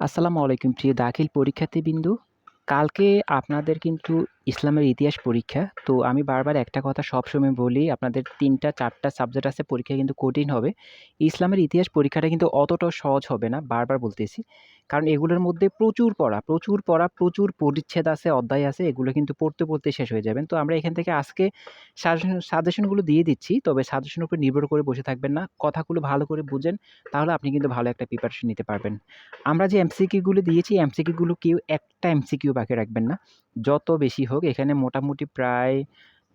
আসসালামু আলাইকুম প্রিয় দাখিল পরীক্ষার্থীবৃন্দু। কালকে আপনাদের কিন্তু ইসলামের ইতিহাস পরীক্ষা। তো আমি বারবার একটা কথা সবসময় বলি, আপনাদের ৩ টা ৪ টা সাবজেক্ট আছে, পরীক্ষা কিন্তু কঠিন হবে। ইসলামের ইতিহাস পরীক্ষাটা কিন্তু অতটাও সহজ হবে না, বারবার বলতেছি। কারণ এগুলোর মধ্যে প্রচুর পড়া, প্রচুর পরিচ্ছেদ আছে, অধ্যায় আছে। এগুলো কিন্তু পড়তে শেষ হয়ে যাবেন। তো আমরা এখান থেকে আজকে সাজেশনগুলো দিয়ে দিচ্ছি। তবে সাজেশনের উপর নির্ভর করে বসে থাকবেন না। কথাগুলো ভালো করে বুঝেন, তাহলে আপনি কিন্তু ভালো একটা প্রিপারেশন নিতে পারবেন। আমরা যে এমসিকিউ গুলো দিয়েছি, এমসিকিউ গুলো কেউ একটা এমসিকিউ বাকি রাখবেন না। যত বেশি হোক, এখানে মোটামুটি প্রায়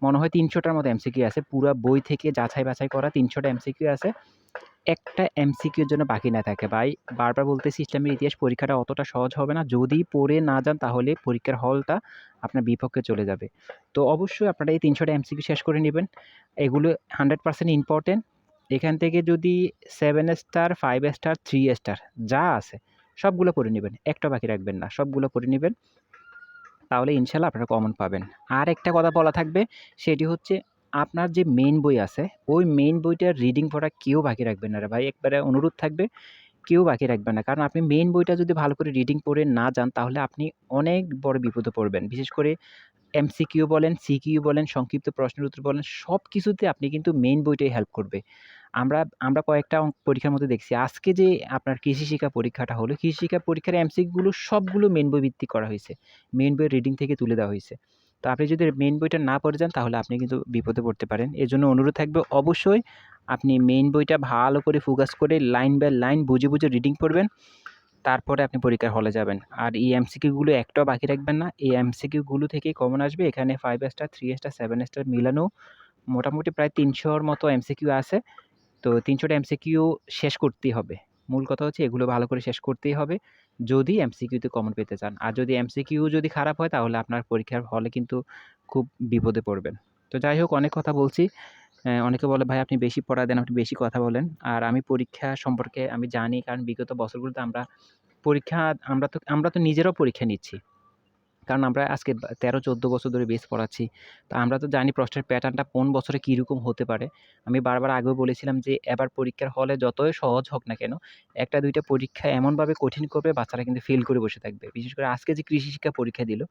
মনে হয় ৩০০ টার মতো এমসিকিউ আছে। পুরা বই থেকে যাচাই-বাছাই করা ৩০০ টা এমসিকিউ আছে। একটা এমসিকিউর জন্য বাকি না থাকে ভাই। বারবার বলতেছি, ইসলামের ইতিহাস পরীক্ষাটা অতটা সহজ হবে না। যদি পড়ে না যান, তাহলে পরীক্ষার হলটা আপনার বিপক্ষে চলে যাবে। তো অবশ্যই আপনারা এই ৩০০ টা এমসিকিউ শেষ করে নিবেন। এগুলো 100% ইম্পোর্টেন্ট। এখান থেকে যদি 7 স্টার, 5 স্টার, 3 স্টার যা আছে সবগুলো পড়ে নিবেন। একটা বাকি রাখবেন না। সবগুলো পড়ে নিবেন। তাহলে ইনশাআল্লাহ আপনারা কমন পাবেন। আর একটা কথা বলা থাকবে, সেটি হচ্ছে আপনার যে মেইন বই আছে, ওই মেইন বইটার রিডিং পড়া কেউ বাকি রাখবেন না রে ভাই। একবারে অনুরোধ থাকবে, কেউ বাকি রাখবেন না। কারণ আপনি মেইন বইটা যদি ভালো করে রিডিং পড়ে না যান, তাহলে আপনি অনেক বড় বিপদে পড়বেন। বিশেষ করে এমসিকিউ বলেন, সিকিউ বলেন, সংক্ষিপ্ত প্রশ্নের উত্তর বলেন, সবকিছুতে আপনি কিন্তু মেইন বইটাই হেল্প করবে। আমরা আমরা কয়েকটা পরীক্ষার মধ্যে দেখছি। আজকে যে আপনার কৃষি শিক্ষা পরীক্ষাটা হলো, কৃষি শিক্ষা পরীক্ষার এমসিকিউ গুলো সবগুলো মেইন বই ভিত্তিক করা হইছে। মেইন বইয়ের রিডিং থেকে তুলে দেওয়া হইছে। তো আপনি যদি মেইন বইটা না পড়ে যান, তাহলে আপনি কিন্তু বিপদে পড়তে পারেন। এজন্য অনুরোধ থাকবে, অবশ্যই আপনি মেইন বইটা ভালো করে ফোকাস করে লাইন বাই লাইন বুঝে রিডিং পড়বেন। তারপরে আপনি পরীক্ষার হলে যাবেন। আর এই এমসিকিউ গুলো একটাও বাকি রাখবেন না। এই এমসিকিউ গুলো থেকেই কমন আসবে। এখানে 5 স্টার, 3 স্টার, 7 স্টার মিলানো মোটামুটি প্রায় ৩০০ র মতো এমসিকিউ আছে। তো ৩০০ টা এমসিকিউ শেষ করতেই হবে। মূল কথা হচ্ছে এগুলো ভালো করে শেষ করতেই হবে, যদি এমসিকিউতে কমন পেতে চান। আর যদি এমসিকিউ যদি খারাপ হয়, তাহলে আপনার পরীক্ষার হলে কিন্তু খুব বিপদে পড়বেন। তো যাই হোক, অনেক কথা বলছি। অনেকে বলে, "ভাই আপনি বেশি পড়া দেন, আপনি বেশি কথা বলেন।" আর আমি পরীক্ষা সম্পর্কে আমি জানি, কারণ বিগত বছরগুলোতে পরীক্ষা আমরা তো নিজেরাও পরীক্ষা নিচ্ছি। কারণ আমরা আজকে ১৩-১৪ বছর ধরে বেস পড়াচ্ছি। তো আমরা তো জানি প্রশ্নের প্যাটার্নটা কোন বছরে কিরকম হতে পারে। আমি বারবার আগেও বলেছিলাম যে, এবার পরীক্ষার হলে যতই সহজ হোক না কেন, ১ টা ২ টা পরীক্ষা এমনভাবে কঠিন করবে, বাচ্চারা কিন্তু ফেল করে বসে থাকবে। বিশেষ করে আজকে যে কৃষি শিক্ষা পরীক্ষা দিল,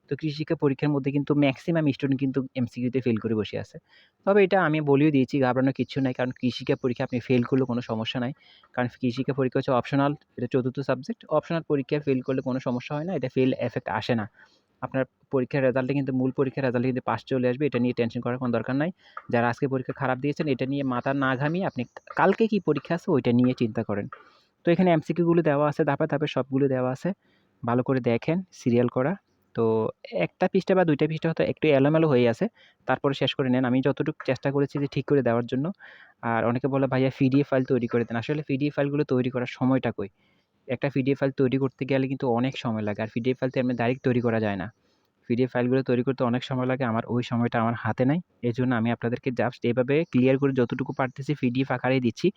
তো কৃষি শিক্ষা পরীক্ষার মধ্যে কিন্তু মেক্সিমাম স্টুডেন্ট কিন্তু এমসিকিউতে ফেল করে বসে আছে। তবে এটা আমি বলেও দিয়েছি, ঘাবড়ানোর কিচ্ছু নাই। কারণ কৃষি শিক্ষা পরীক্ষা আপনি ফেল করলেও কোনো সমস্যা নাই। কারণ কৃষি শিক্ষা পরীক্ষা হচ্ছে অপশনাল, এটা ৪র্থ সাবজেক্ট। অপশনাল পরীক্ষায় ফেল করলে কোনো সমস্যা হয় না। এটা ফেল ইফেক্ট আসে না। আপনার পরীক্ষার রেজাল্টে কিন্তু মূল পরীক্ষার রেজাল্টে কিন্তু পাস চলে আসবে। এটা নিয়ে টেনশন করার কোনো দরকার নাই। যারা আজকে পরীক্ষা খারাপ দিয়েছেন, এটা নিয়ে মাথা না ঘামিয়ে আপনি কালকে কি পরীক্ষা আছে ওইটা নিয়ে চিন্তা করেন। তো এখানে এমসিকিউ গুলো দেওয়া আছে, ধাপে সবগুলো দেওয়া আছে। ভালো করে দেখেন, সিরিয়াল করা। তো ১ টা পৃষ্ঠা বা ২ টা পৃষ্ঠা হয়তো একটু এলোমেলো হয়ে আছে। তারপরে শেষ করে নেন। আমি যতটুকু চেষ্টা করেছি যে ঠিক করে দেওয়ার জন্য। আর অনেকে বলে, "ভাইয়া পিডিএফ ফাইল তৈরি করে দেন।" আসলে পিডিএফ ফাইলগুলো তৈরি করার সময়টা কই? একটা পিডিএফ ফাইল তৈরি করতে গেলে কিন্তু অনেক সময় লাগে। আর পিডিএফ ফাইল তো এমনি ডাইরেক্ট তৈরি করা যায় না। পিডিএফ ফাইলগুলো তৈরি করতে অনেক সময় লাগে। আমার ওই সময়টা আমার হাতে নাই। এজন্য আমি আপনাদেরকে জাস্ট এভাবে ক্লিয়ার করে যতটুকু পারতেছি পিডিএফ আকারেই দিচ্ছি।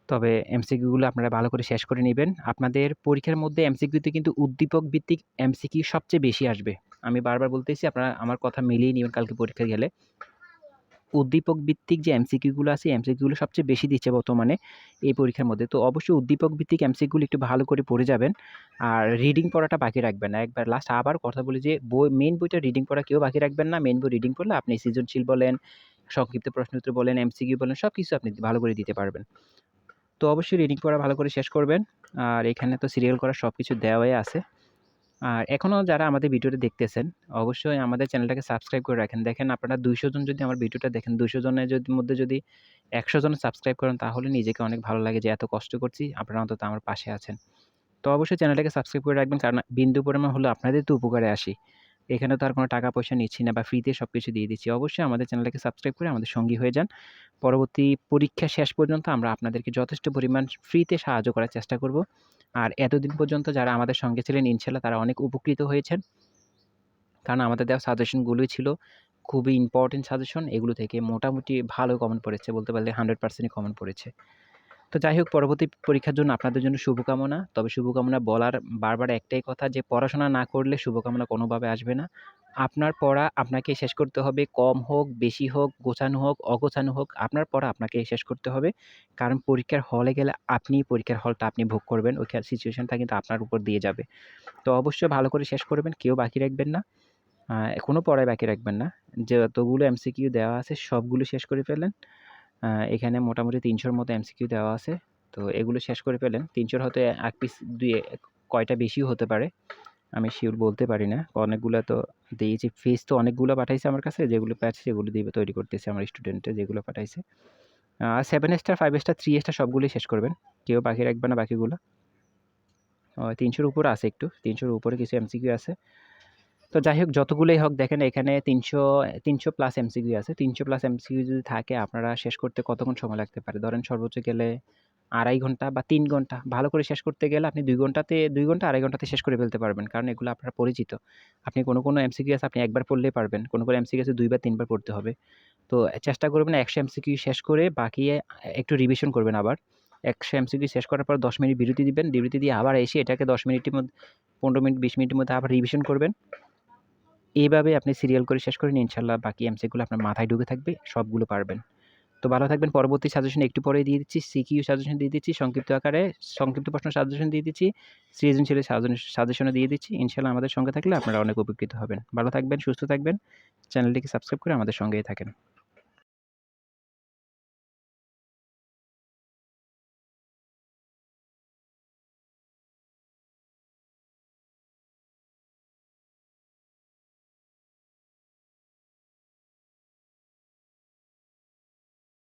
তবে এমসিকিউ গুলো আপনারা ভালো করে শেষ করে নিবেন। আপনাদের পরীক্ষার মধ্যে এমসিকিউতে কিন্তু উদ্দীপক ভিত্তিক এমসিকিউ সবচেয়ে বেশি আসবে। আমি বারবার বলতেছি, আপনারা আমার কথা মিলিয়ে নিবেন কালকে পরীক্ষায় গেলে। উদ্দীপক ভিত্তিক যে এমসিকিউ গুলো আছে, এমসিকিউ গুলো সবচেয়ে বেশি দিচ্ছে বর্তমানে এই পরীক্ষার মধ্যে। তো অবশ্যই উদ্দীপক ভিত্তিক এমসিকিউ গুলো একটু ভালো করে পড়ে যাবেন। আর রিডিং পড়াটা বাকি রাখবেন না। একবার লাস্ট আবার কথা বলি যে, মেইন বইটা রিডিং পড়া কেউ বাকি রাখবেন না। মেইন বই রিডিং পড়লে আপনি সৃজনশীল বলেন, সংক্ষিপ্ত প্রশ্ন উত্তর বলেন, এমসিকিউ বলেন, সবকিছু আপনি ভালো করে দিতে পারবেন। তো অবশ্যই রিডিং পড়া ভালো করে শেষ করবেন। আর এখানে তো সিরিয়াল করা সবকিছু দেওয়াই আছে। আর এখনও যারা আমাদের ভিডিওটা দেখতেছেন, অবশ্যই আমাদের চ্যানেলটাকে সাবস্ক্রাইব করে রাখেন। দেখেন, আপনারা ২০০ জন যদি আমার ভিডিওটা দেখেন, ২০০ জনের মধ্যে যদি ১০০ জন সাবস্ক্রাইব করেন, তাহলে নিজেকে অনেক ভালো লাগে যে এত কষ্ট করছি, আপনারা অন্তত আমার পাশে আছেন। তো অবশ্যই চ্যানেলটাকে সাবস্ক্রাইব করে রাখবেন, কারণ বিন্দু পরিমাণ হলেও আপনাদের তো উপকারে আসি। এখানে তো আর কোনো টাকা পয়সা নিচ্ছি না বা ফ্রিতে সবকিছু দিয়ে দিচ্ছি। অবশ্যই আমাদের চ্যানেলটাকে সাবস্ক্রাইব করে আমাদের সঙ্গী হয়ে যান। পরবর্তী পরীক্ষা শেষ পর্যন্ত আমরা আপনাদেরকে যথেষ্ট পরিমাণ ফ্রিতে সাহায্য করার চেষ্টা করব। আর এতদিন পর্যন্ত যারা আমাদের সঙ্গে ছিলেন, ইনশাআল্লাহ তারা অনেক উপকৃত হয়েছেন। কারণ আমাদের দেওয়া সাজেশনগুলোই ছিল খুবই ইম্পোর্টেন্ট সাজেশন। এগুলো থেকে মোটামুটি ভালো কমন পড়েছে, বলতে পারলে 100% ই কমন পড়েছে। তো যাই হোক, পরবর্তী পরীক্ষার জন্য আপনাদের জন্য শুভকামনা। তবে শুভকামনা বলার বারবার একটাই কথা যে, পড়াশোনা না করলে শুভকামনা কোনোভাবে আসবে না। আপনার পড়া আপনাকে শেষ করতে হবে। কম হোক, বেশি হোক, গোছানো হোক, অগোছানো হোক, আপনার পড়া আপনাকে শেষ করতে হবে। কারণ পরীক্ষার হলে গেলে আপনিই পরীক্ষার হলটা আপনি ভোগ করবেন। সিচুয়েশনটা কিন্তু আপনার উপর দিয়ে যাবে। তো অবশ্যই ভালো করে শেষ করবেন। কেউ বাকি রাখবেন না। কোনো পড়াই বাকি রাখবেন না। যতগুলো এমসিকিউ দেওয়া আছে সবগুলো শেষ করে ফেলেন। এখানে মোটামুটি ৩০০ র মতো এমসিকিউ দেওয়া আছে। তো এগুলো শেষ করে ফেলেন। ৩০০ র হয়তো ১ পিস কয়টা বেশিও হতে পারে। আমি সিউর বলতে পারি না। অনেকগুলা তো দিয়েছি। ফিস তো অনেকগুলো পাঠাইছে আমার কাছে। যেগুলো পাচ্ছি সেগুলো দিয়ে তৈরি করতেছি আমার স্টুডেন্টে যেগুলো পাঠাইছে। 7 স্টার, 5 স্টার, 3 স্টার সবগুলোই শেষ করবেন। কেউ বাকি রাখবে না বাকিগুলো। ৩০০ র উপরে আছে একটু। ৩০০ র উপরে কিছু এমসিকিউ আছে। তো যাই হোক যতগুলোই হোক দেখেন এখানে ৩০০ প্লাস এমসিকিউ আছে। ৩০০ প্লাস এমসিকিউ যদি থাকে আপনারা শেষ করতে কতক্ষণ সময় লাগতে পারে? ধরেন সর্বোচ্চ গেলে ২.৫ ঘন্টা বা ৩ ঘন্টা। ভালো করে শেষ করতে গেলে আপনি ২ ঘন্টা ২.৫ ঘন্টাতে শেষ করে ফেলতে পারবেন। কারণ এগুলো আপনার পরিচিত। আপনি কোনো এমসিকিউ আছে আপনি একবার পড়লেই পারবেন। কোনো এমসিকিউ আছে ২ বা ৩ বার পড়তে হবে। তো চেষ্টা করবেন ১০০ এমসিকিউ শেষ করে বাকি একটু রিভিশন করবেন আবার। ১০০ এমসিকিউ শেষ করার পর ১০ মিনিট বিরতি দিবেন। বিরতি দিয়ে আবার এসে এটাকে ১০ মিনিটের মধ্যে ১৫ মিনিট ২০ মিনিটের মধ্যে আবার রিভিশন করবেন। এইভাবে আপনি সিরিয়াল করে শেষ করেন ইনশাআল্লাহ বাকি এমসিকিউগুলো আপনার মাথায় ঢুকে থাকবে, সবগুলো পারবেন। তো ভালো থাকবেন। পরবর্তী সাজেশন একটু পরেই দিয়ে দিচ্ছি। সিকিউ সাজেশন দিয়ে দিচ্ছি সংক্ষিপ্ত আকারে, সংক্ষিপ্ত প্রশ্ন সাজেশন দিয়ে দিচ্ছি, সৃজনশীলের সাজেশনও দিয়ে দিচ্ছি। ইনশাআল্লাহ আমাদের সঙ্গে থাকলে আপনারা অনেক উপকৃত হবেন। ভালো থাকবেন, সুস্থ থাকবেন। চ্যানেলটিকে সাবস্ক্রাইব করে আমাদের সঙ্গেই থাকেন।